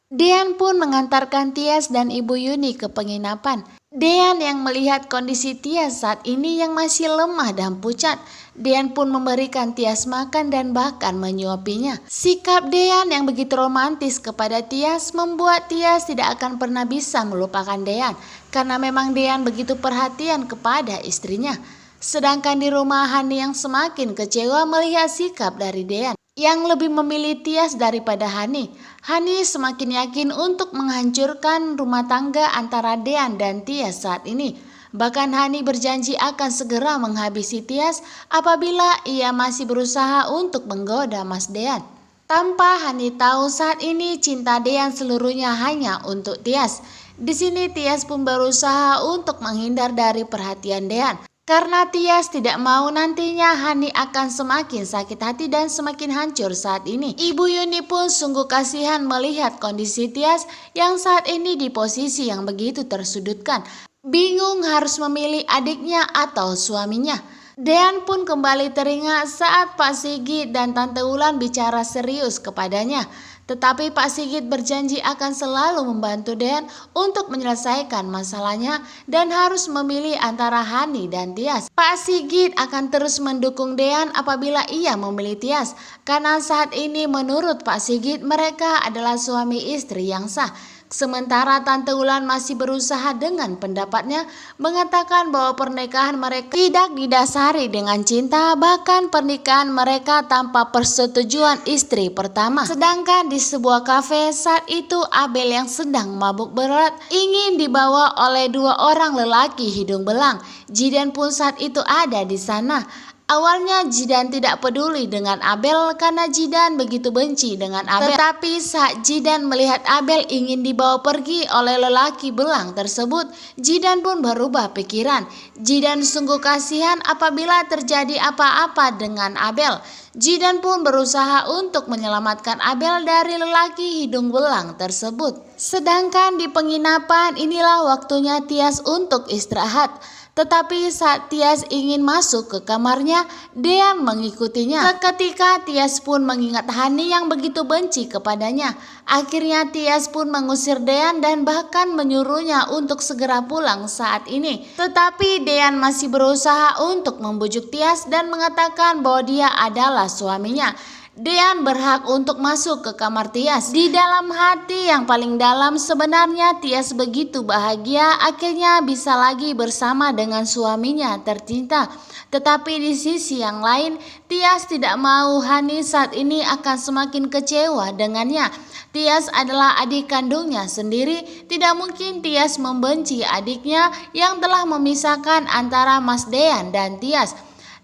Dean pun mengantarkan Tias dan Ibu Yuni ke penginapan. Dean yang melihat kondisi Tias saat ini yang masih lemah dan pucat. Dean pun memberikan Tias makan dan bahkan menyuapinya. Sikap Dean yang begitu romantis kepada Tias membuat Tias tidak akan pernah bisa melupakan Dean. Karena memang Dean begitu perhatian kepada istrinya. Sedangkan di rumah Hani yang semakin kecewa melihat sikap dari Dean yang lebih memilih Tias daripada Hani. Hani semakin yakin untuk menghancurkan rumah tangga antara Dean dan Tias saat ini. Bahkan Hani berjanji akan segera menghabisi Tias apabila ia masih berusaha untuk menggoda Mas Dean. Tanpa Hani tahu saat ini cinta Dean seluruhnya hanya untuk Tias. Di sini Tias pun berusaha untuk menghindar dari perhatian Dean. Karena Tias tidak mau nantinya Hani akan semakin sakit hati dan semakin hancur saat ini. Ibu Yuni pun sungguh kasihan melihat kondisi Tias yang saat ini di posisi yang begitu tersudutkan. Bingung harus memilih adiknya atau suaminya. Dean pun kembali teringat saat Pak Sigit dan Tante Wulan bicara serius kepadanya. Tetapi Pak Sigit berjanji akan selalu membantu Dean untuk menyelesaikan masalahnya dan harus memilih antara Hani dan Tias. Pak Sigit akan terus mendukung Dean apabila ia memilih Tias. Karena saat ini menurut Pak Sigit mereka adalah suami istri yang sah. Sementara Tante Wulan masih berusaha dengan pendapatnya mengatakan bahwa pernikahan mereka tidak didasari dengan cinta, bahkan pernikahan mereka tanpa persetujuan istri pertama. Sedangkan di sebuah kafe saat itu Abel yang sedang mabuk berat ingin dibawa oleh dua orang lelaki hidung belang. Jidan pun saat itu ada di sana. Awalnya Jidan tidak peduli dengan Abel karena Jidan begitu benci dengan Abel. Tetapi saat Jidan melihat Abel ingin dibawa pergi oleh lelaki belang tersebut, Jidan pun berubah pikiran. Jidan sungguh kasihan apabila terjadi apa-apa dengan Abel. Jidan pun berusaha untuk menyelamatkan Abel dari lelaki hidung belang tersebut. Sedangkan di penginapan inilah waktunya Tias untuk istirahat. Tetapi saat Tias ingin masuk ke kamarnya, Dean mengikutinya. Seketika Tias pun mengingat Hani yang begitu benci kepadanya. Akhirnya Tias pun mengusir Dean dan bahkan menyuruhnya untuk segera pulang saat ini. Tetapi Dean masih berusaha untuk membujuk Tias dan mengatakan bahwa dia adalah suaminya. Dean berhak untuk masuk ke kamar Tias. Di dalam hati yang paling dalam sebenarnya Tias begitu bahagia akhirnya bisa lagi bersama dengan suaminya tercinta. Tetapi di sisi yang lain Tias tidak mau Hani saat ini akan semakin kecewa dengannya. Tias adalah adik kandungnya sendiri. Tidak mungkin Tias membenci adiknya yang telah memisahkan antara Mas Dean dan Tias.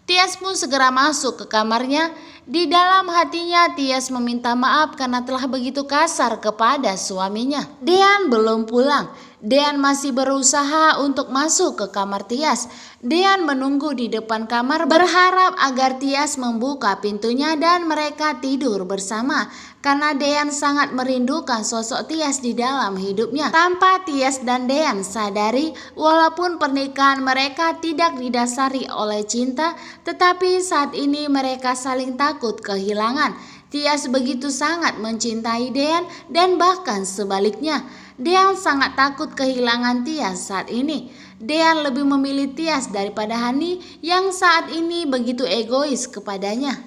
Tias pun segera masuk ke kamarnya. Di dalam hatinya Tias meminta maaf karena telah begitu kasar kepada suaminya. Dean belum pulang. Dean masih berusaha untuk masuk ke kamar Tias. Dean menunggu di depan kamar berharap agar Tias membuka pintunya dan mereka tidur bersama. Karena Dean sangat merindukan sosok Tias di dalam hidupnya. Tanpa Tias dan Dean sadari, walaupun pernikahan mereka tidak didasari oleh cinta, tetapi saat ini mereka saling takut kehilangan. Tias begitu sangat mencintai Dean dan bahkan sebaliknya. Dean sangat takut kehilangan Tias saat ini. Dean lebih memilih Tias daripada Hani yang saat ini begitu egois kepadanya.